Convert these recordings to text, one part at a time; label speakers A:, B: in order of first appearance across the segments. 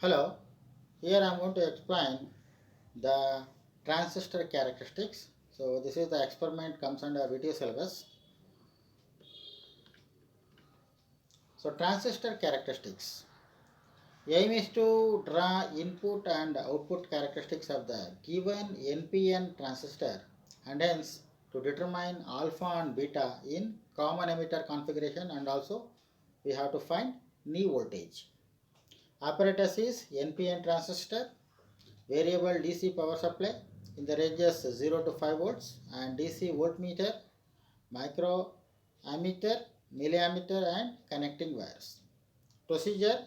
A: Hello, here I am going to explain the transistor characteristics. So this is the experiment comes under video syllabus. So transistor characteristics. Aim is to draw input and output characteristics of the given NPN transistor and hence to determine alpha and beta in common emitter configuration, and also we have to find knee voltage. Apparatus is NPN transistor, variable DC power supply in the ranges 0 to 5 volts, and DC voltmeter, microammeter, milliammeter, and connecting wires. Procedure: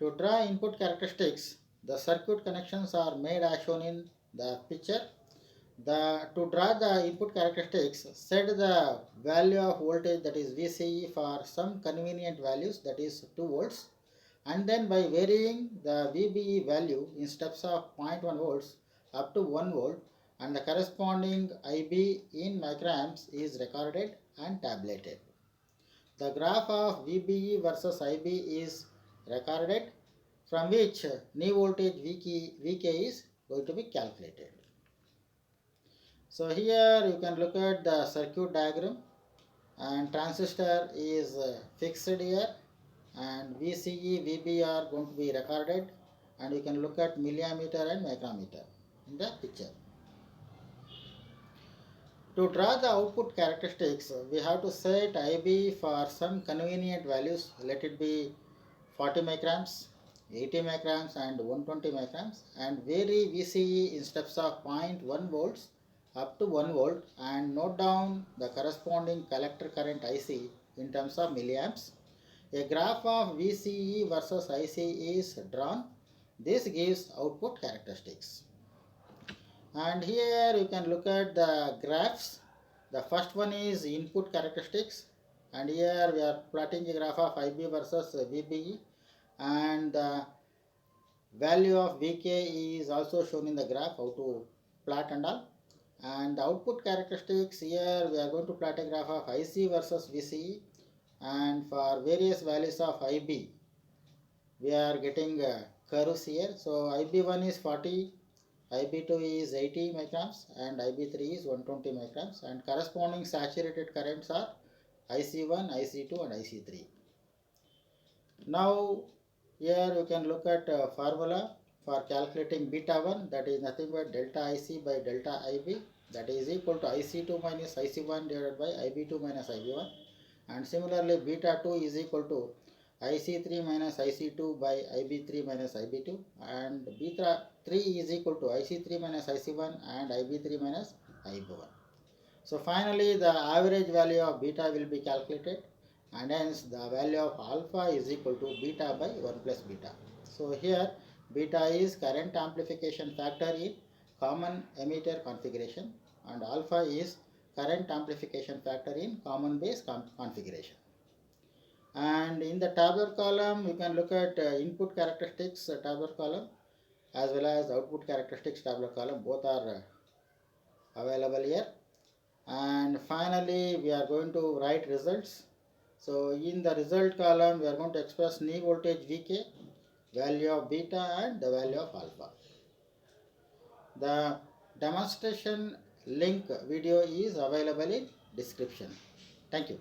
A: to draw input characteristics, the circuit connections are made as shown in the picture. To draw the input characteristics, set the value of voltage, that is VCE, for some convenient values, that is 2 volts, and then by varying the VBE value in steps of 0.1 volts up to 1 volt, and the corresponding IB in microamps is recorded and tabulated. The graph of VBE versus IB is recorded, from which knee voltage VK is going to be calculated. So here you can look at the circuit diagram, and transistor is fixed here, and VCE, VB are going to be recorded, and you can look at milliammeter and micrometer in the picture. To draw the output characteristics, we have to set IB for some convenient values. Let it be 40 micrograms, 80 micrograms, and 120 micrograms, and vary VCE in steps of 0.1 volts up to 1 volt, and note down the corresponding collector current IC in terms of milliamps. A graph of VCE versus IC is drawn. This gives output characteristics. And here you can look at the graphs. The first one is input characteristics, and here we are plotting a graph of IB versus VBE, and the value of VK is also shown in the graph, how to plot and all. And the output characteristics, here we are going to plot a graph of IC versus VCE, and for various values of IB we are getting curves here. So IB1 is 40, IB2 is 80 micrograms, and IB3 is 120 micrograms, and corresponding saturated currents are IC1, IC2, and IC3. Now here you can look at formula for calculating beta 1, that is nothing but delta IC by delta IB, that is equal to IC2 minus IC1 divided by IB2 minus IB1, and similarly beta 2 is equal to IC3 minus IC2 by IB3 minus IB2, and beta 3 is equal to IC3 minus IC1 and IB3 minus IB1. So finally the average value of beta will be calculated, and hence the value of alpha is equal to beta by 1 plus beta. So here beta is current amplification factor in common emitter configuration, and alpha is current amplification factor in common base configuration. And in the tabular column you can look at input characteristics tabular column as well as output characteristics tabular column, both are available here. And finally we are going to write results. So in the result column we are going to express knee voltage Vk, value of beta, and the value of alpha. The demonstration link video is available in description. Thank you.